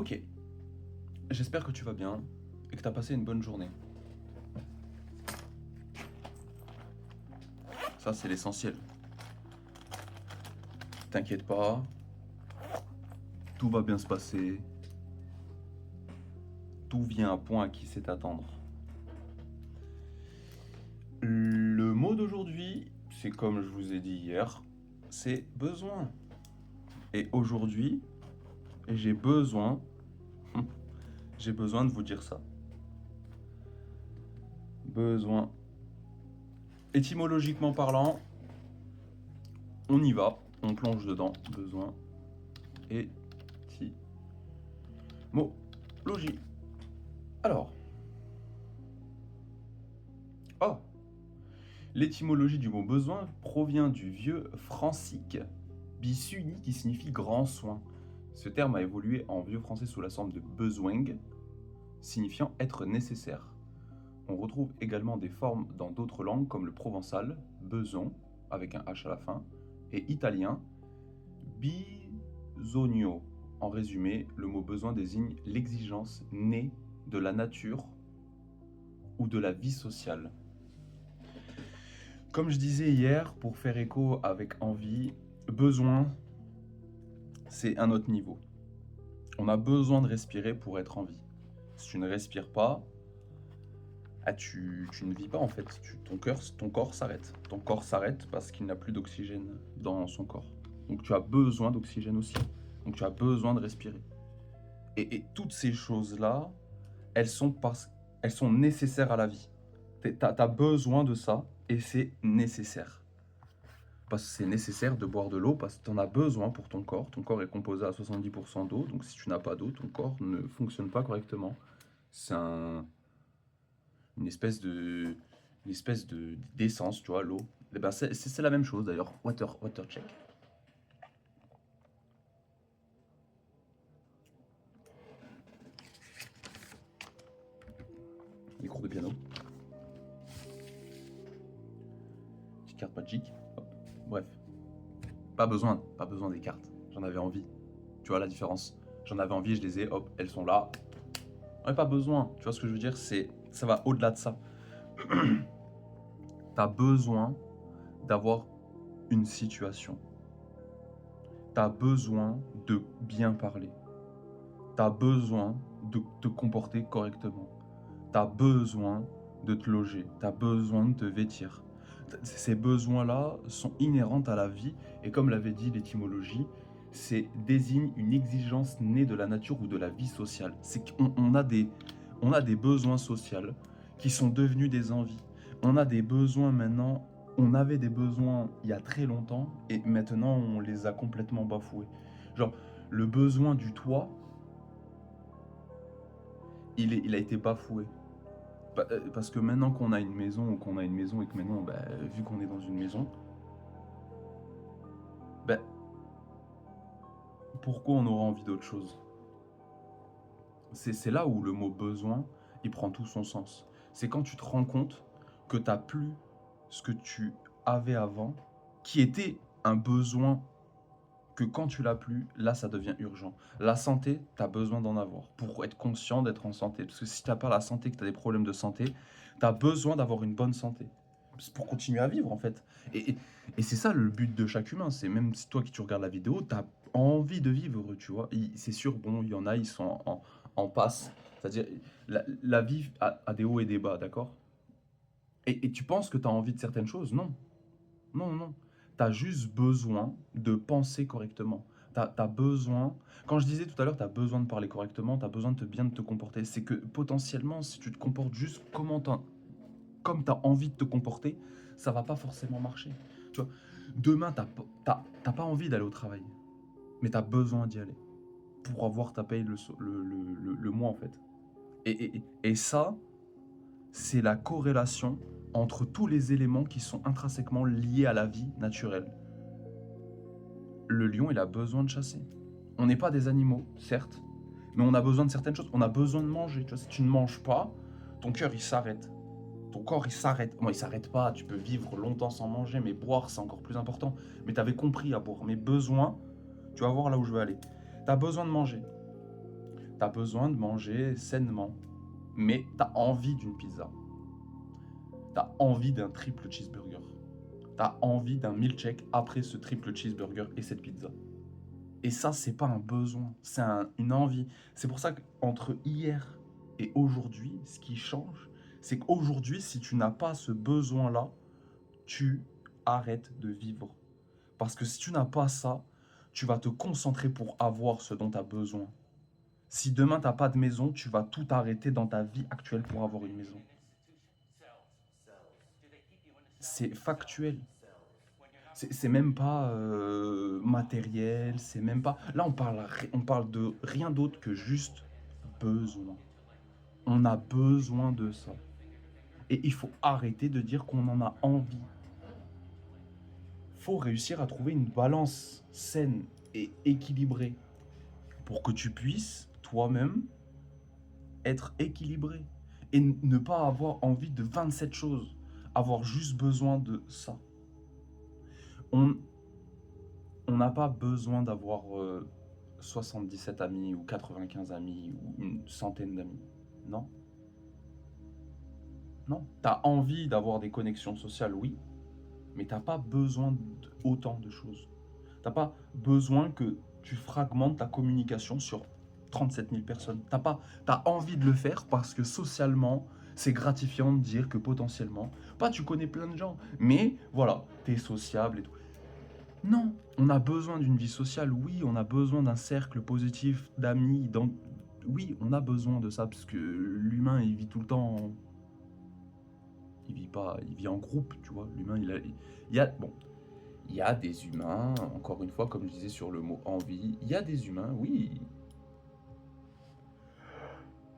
Ok, j'espère que tu vas bien et que tu as passé une bonne journée. Ça, c'est l'essentiel. T'inquiète pas, tout va bien se passer. Tout vient à point à qui sait attendre. Le mot d'aujourd'hui, c'est comme je vous ai dit hier, c'est besoin. Et aujourd'hui, j'ai besoin, j'ai besoin de vous dire ça. Besoin. Étymologiquement parlant, on y va, on plonge dedans. Besoin. Étymologie. Alors. Oh. L'étymologie du mot besoin provient du vieux francique bis uni qui signifie grand soin. Ce terme a évolué en vieux français sous la forme de besoing, signifiant être nécessaire. On retrouve également des formes dans d'autres langues comme le provençal, beson, avec un H à la fin, et italien, bisogno. En résumé, le mot besoin désigne l'exigence née de la nature ou de la vie sociale. Comme je disais hier, pour faire écho avec envie, besoin, c'est un autre niveau. On a besoin de respirer pour être en vie. Si tu ne respires pas, tu ne vis pas en fait. Ton corps s'arrête. Ton corps s'arrête parce qu'il n'a plus d'oxygène dans son corps. Donc tu as besoin d'oxygène aussi. Donc tu as besoin de respirer. Et toutes ces choses-là, elles sont nécessaires à la vie. Tu as besoin de ça et c'est nécessaire. Parce que c'est nécessaire de boire de l'eau, parce que tu en as besoin pour ton corps. Ton corps est composé à 70% d'eau, donc si tu n'as pas d'eau, ton corps ne fonctionne pas correctement. C'est une espèce d'essence, tu vois, l'eau. Et ben c'est la même chose d'ailleurs. Water check. Les cours de piano. Petite carte magique. Hop. Bref. Pas besoin des cartes. J'en avais envie. Tu vois la différence. J'en avais envie, je les ai, hop, elles sont là. On n'a pas besoin. Tu vois ce que je veux dire? Ça va au-delà de ça. Tu as besoin d'avoir une situation. Tu as besoin de bien parler. Tu as besoin de te comporter correctement. Tu as besoin de te loger. Tu as besoin de te vêtir. Ces besoins-là sont inhérents à la vie et comme l'avait dit l'étymologie, c'est désigne une exigence née de la nature ou de la vie sociale. C'est qu'on a des besoins sociaux qui sont devenus des envies. On a des besoins maintenant, on avait des besoins il y a très longtemps et maintenant on les a complètement bafoués. Genre, le besoin du toit, il a été bafoué. Parce que maintenant qu'on a une maison ou qu'on a une maison et que maintenant, vu qu'on est dans une maison, pourquoi on aura envie d'autre chose? C'est là où le mot besoin, il prend tout son sens. C'est quand tu te rends compte que tu n'as plus ce que tu avais avant, qui était un besoin que quand tu l'as plus, là ça devient urgent. La santé, tu as besoin d'en avoir pour être conscient d'être en santé. Parce que si tu n'as pas la santé, que tu as des problèmes de santé, tu as besoin d'avoir une bonne santé. C'est pour continuer à vivre en fait. Et c'est ça le but de chaque humain. C'est même si toi qui tu regardes la vidéo, tu as envie de vivre, tu vois. C'est sûr, bon, il y en a, ils sont en passe. C'est-à-dire, la vie a des hauts et des bas, d'accord? Et tu penses que tu as envie de certaines choses? Non. Non, non. Tu as juste besoin de penser correctement. Tu as besoin. Quand je disais tout à l'heure, tu as besoin de parler correctement, tu as besoin de bien te comporter. C'est que potentiellement, si tu te comportes juste comme tu as envie de te comporter, ça va pas forcément marcher. Tu vois, demain, t'as pas envie d'aller au travail, mais tu as besoin d'y aller pour avoir ta paye le mois en fait. Et ça, c'est la corrélation entre tous les éléments qui sont intrinsèquement liés à la vie naturelle. Le lion, il a besoin de chasser. On n'est pas des animaux, certes, mais on a besoin de certaines choses. On a besoin de manger. Tu vois, si tu ne manges pas, ton cœur, il s'arrête. Ton corps, il s'arrête. Bon, il s'arrête pas, tu peux vivre longtemps sans manger, mais boire, c'est encore plus important. Mais tu avais compris à boire. Mes besoins, tu vas voir là où je veux aller. Tu as besoin de manger. Tu as besoin de manger sainement, mais tu as envie d'une pizza. Tu as envie d'un triple cheeseburger. Tu as envie d'un milkshake après ce triple cheeseburger et cette pizza. Et ça, c'est pas un besoin, c'est une envie. C'est pour ça qu'entre hier et aujourd'hui, ce qui change, c'est qu'aujourd'hui, si tu n'as pas ce besoin-là, tu arrêtes de vivre. Parce que si tu n'as pas ça, tu vas te concentrer pour avoir ce dont tu as besoin. Si demain, tu n'as pas de maison, tu vas tout arrêter dans ta vie actuelle pour avoir une maison. C'est factuel. C'est même pas matériel, c'est même pas... Là, on parle de rien d'autre que juste besoin. On a besoin de ça. Et il faut arrêter de dire qu'on en a envie. Faut réussir à trouver une balance saine et équilibrée pour que tu puisses, toi-même, être équilibré. Et ne pas avoir envie de 27 choses. Avoir juste besoin de ça. On n'a pas besoin d'avoir 77 amis ou 95 amis ou une centaine d'amis. Non. Non. T'as envie d'avoir des connexions sociales, oui, mais t'as pas besoin d'autant de choses. T'as pas besoin que tu fragmentes ta communication sur 37 000 personnes. T'as envie de le faire parce que socialement, c'est gratifiant de dire que potentiellement, pas tu connais plein de gens, mais voilà, t'es sociable et tout. Non, on a besoin d'une vie sociale, oui, on a besoin d'un cercle positif d'amis, oui, on a besoin de ça, parce que l'humain, il vit tout le temps... Il vit pas... Il vit en groupe, tu vois. L'humain, bon, il y a des humains, encore une fois, comme je disais sur le mot envie, il y a des humains, oui.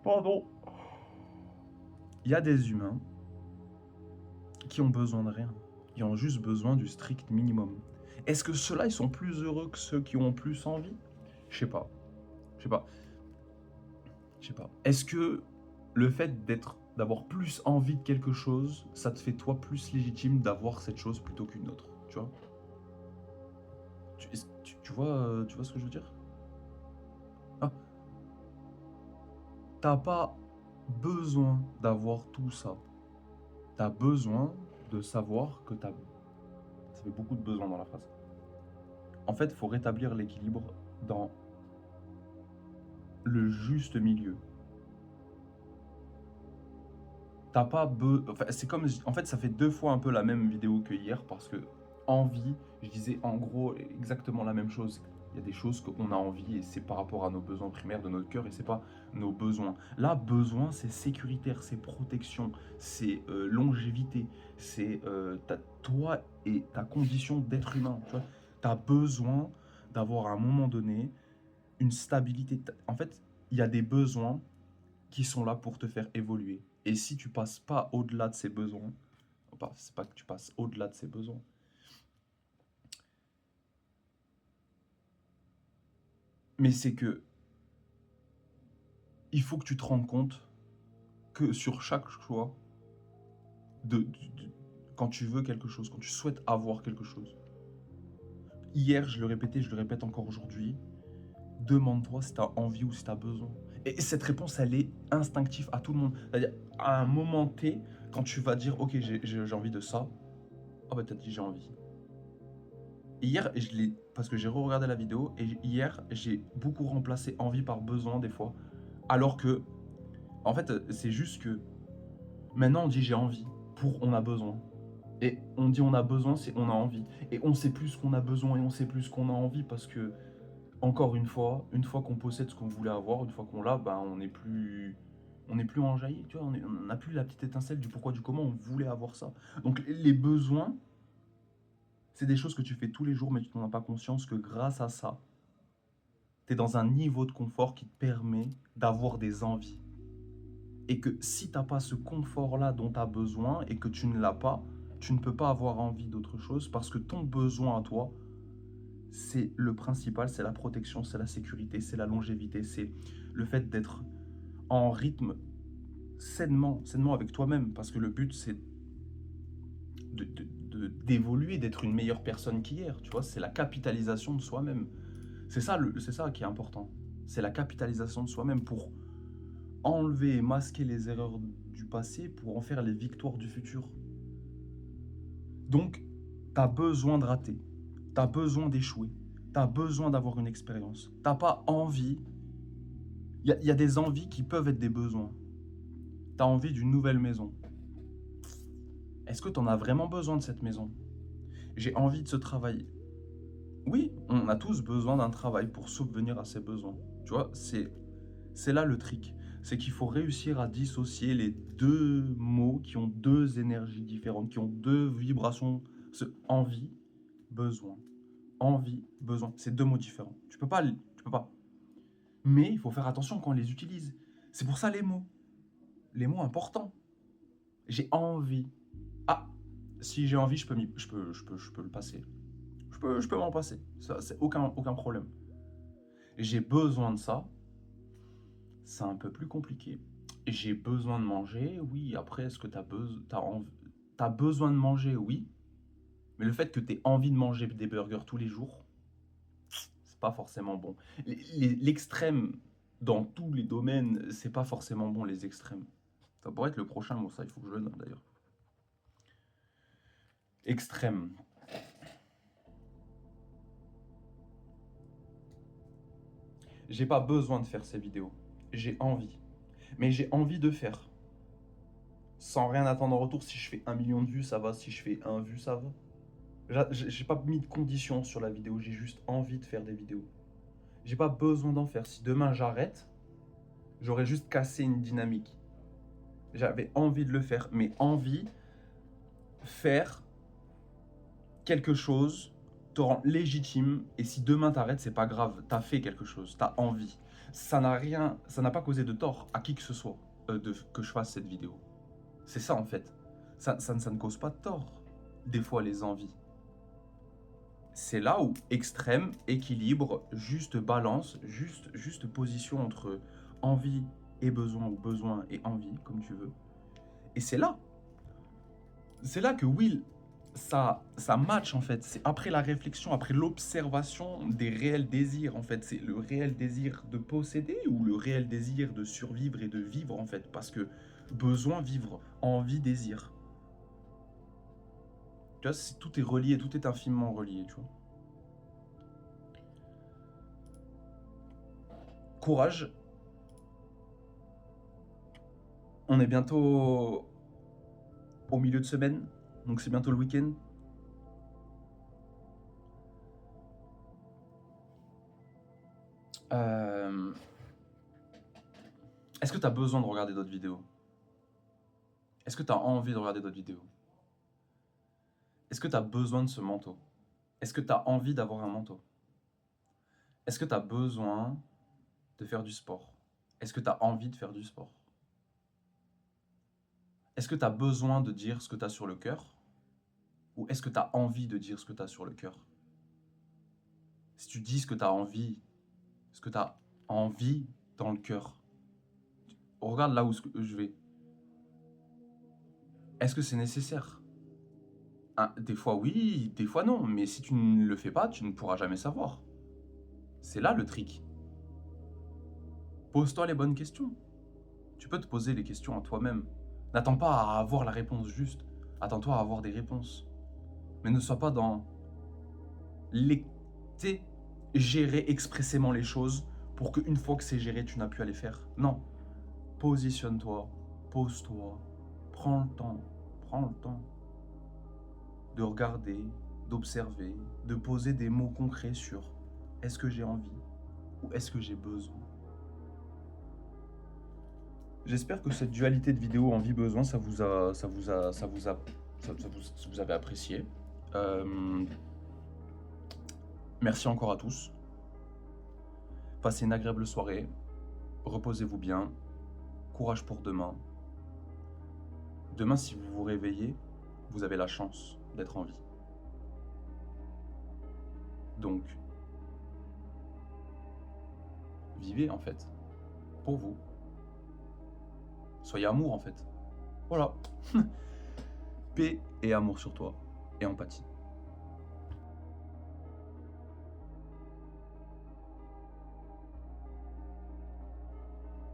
Pardon. Il y a des humains qui ont besoin de rien. Ils ont juste besoin du strict minimum. Est-ce que ceux-là, ils sont plus heureux que ceux qui ont plus envie? Je sais pas. Je sais pas. Je sais pas. Est-ce que le fait d'avoir plus envie de quelque chose, ça te fait toi plus légitime d'avoir cette chose plutôt qu'une autre, tu vois? Tu vois ce que je veux dire? Ah, t'as pas besoin d'avoir tout ça. T'as besoin de savoir que t'as... Ça fait beaucoup de besoin dans la phrase. En fait, il faut rétablir l'équilibre dans le juste milieu. T'as pas enfin, c'est comme... En fait, ça fait 2 fois un peu la même vidéo que hier parce que envie, je disais en gros exactement la même chose. Il y a des choses qu'on a envie et c'est par rapport à nos besoins primaires de notre cœur et c'est pas nos besoins. Là, besoin, c'est sécuritaire, c'est protection, c'est longévité, c'est toi et ta condition d'être humain. Tu vois, t'as besoin d'avoir à un moment donné une stabilité. En fait, il y a des besoins qui sont là pour te faire évoluer. Et si tu passes pas au-delà de ces besoins, enfin, c'est pas que tu passes au-delà de ces besoins, mais c'est que il faut que tu te rendes compte que sur chaque choix, quand tu veux quelque chose, quand tu souhaites avoir quelque chose, hier je le répétais, je le répète encore aujourd'hui, demande-toi si tu as envie ou si tu as besoin. Et cette réponse, elle est instinctive à tout le monde. C'est-à-dire, à un moment T, quand tu vas dire, ok, j'ai envie de ça, oh bah t'as dit j'ai envie. Hier, parce que j'ai re-regardé la vidéo, et hier, j'ai beaucoup remplacé envie par besoin des fois. Alors que, en fait, c'est juste que maintenant on dit j'ai envie pour on a besoin. Et on dit on a besoin, c'est on a envie. Et on sait plus ce qu'on a besoin et on sait plus ce qu'on a envie parce que, encore une fois qu'on possède ce qu'on voulait avoir, une fois qu'on l'a, ben on n'est plus enjaillé, tu vois, on n'a plus la petite étincelle du pourquoi, du comment on voulait avoir ça. Donc les besoins, c'est des choses que tu fais tous les jours, mais tu n'en as pas conscience que grâce à ça, tu es dans un niveau de confort qui te permet d'avoir des envies. Et que si tu n'as pas ce confort-là dont tu as besoin et que tu ne l'as pas, tu ne peux pas avoir envie d'autre chose parce que ton besoin à toi, c'est le principal, c'est la protection, c'est la sécurité, c'est la longévité, c'est le fait d'être en rythme sainement avec toi-même. Parce que le but, c'est d'évoluer, d'être une meilleure personne qu'hier, tu vois, c'est la capitalisation de soi-même. C'est ça qui est important. C'est la capitalisation de soi-même pour enlever et masquer les erreurs du passé pour en faire les victoires du futur. Donc, tu as besoin de rater, tu as besoin d'échouer, tu as besoin d'avoir une expérience. Tu n'as pas envie. Il y a des envies qui peuvent être des besoins. Tu as envie d'une nouvelle maison. Est-ce que tu en as vraiment besoin de cette maison? J'ai envie de ce travail. Oui, on a tous besoin d'un travail pour subvenir à ses besoins. Tu vois, c'est là le trick. C'est qu'il faut réussir à dissocier les deux mots qui ont deux énergies différentes, qui ont deux vibrations. Envie, besoin. Envie, besoin. C'est deux mots différents. Tu peux pas. Tu peux pas. Mais il faut faire attention quand on les utilise. C'est pour ça les mots. Les mots importants. J'ai envie. Ah, si j'ai envie, je peux le passer. Je peux m'en passer. Ça, c'est aucun problème. J'ai besoin de ça. C'est un peu plus compliqué. J'ai besoin de manger, oui. Après, est-ce que t'as besoin de manger, oui. Mais le fait que t'aies envie de manger des burgers tous les jours, c'est pas forcément bon. L'extrême, dans tous les domaines, c'est pas forcément bon, les extrêmes. Ça pourrait être le prochain mot, ça, il faut que je le note d'ailleurs. Extrême. J'ai pas besoin de faire ces vidéos. J'ai envie. Mais j'ai envie de faire. Sans rien attendre en retour. Si je fais 1 million de vues, ça va. Si je fais 1 vue, ça va. J'ai pas mis de conditions sur la vidéo. J'ai juste envie de faire des vidéos. J'ai pas besoin d'en faire. Si demain j'arrête, j'aurais juste cassé une dynamique. J'avais envie de le faire. Mais envie, faire quelque chose te rend légitime. Et si demain t'arrêtes, c'est pas grave. T'as fait quelque chose. T'as envie. Ça n'a pas causé de tort à qui que ce soit que je fasse cette vidéo. C'est ça en fait. Ça ne cause pas de tort, des fois, les envies. C'est là où extrême, équilibre, juste balance, juste position entre envie et besoin, ou besoin et envie, comme tu veux. Et c'est là que oui, ça match en fait. C'est après la réflexion, après l'observation des réels désirs en fait. C'est le réel désir de posséder ou le réel désir de survivre et de vivre en fait. Parce que besoin, vivre, envie, désir. Tu vois, tout est relié, tout est infiniment relié, tu vois. Courage. On est bientôt au milieu de semaine, donc c'est bientôt le week-end. Est-ce que tu as besoin de regarder d'autres vidéos? Est-ce que tu as envie de regarder d'autres vidéos? Est-ce que tu as besoin de ce manteau? Est-ce que tu as envie d'avoir un manteau? Est-ce que tu as besoin de faire du sport? Est-ce que tu as envie de faire du sport? Est-ce que tu as besoin de dire ce que tu as sur le cœur? Ou est-ce que tu as envie de dire ce que tu as sur le cœur? Si tu dis ce que tu as envie, ce que tu as envie dans le cœur, regarde là où je vais. Est-ce que c'est nécessaire? Des fois oui, des fois non, mais si tu ne le fais pas, tu ne pourras jamais savoir. C'est là le trick. Pose-toi les bonnes questions. Tu peux te poser les questions à toi-même. N'attends pas à avoir la réponse juste. Attends-toi à avoir des réponses. Mais ne sois pas dans gérer expressément les choses pour qu'une fois que c'est géré, tu n'as plus à les faire. Non. Positionne-toi, pose-toi, prends le temps de regarder, d'observer, de poser des mots concrets sur est-ce que j'ai envie ou est-ce que j'ai besoin. J'espère que cette dualité de vidéo envie-besoin, vous avez apprécié. Merci encore à tous. Passez une agréable soirée. Reposez-vous bien. Courage pour demain. Demain, si vous vous réveillez, vous avez la chance d'être en vie. Donc, vivez en fait, pour vous. Soyez amour en fait. Voilà. Paix et amour sur toi, et empathie.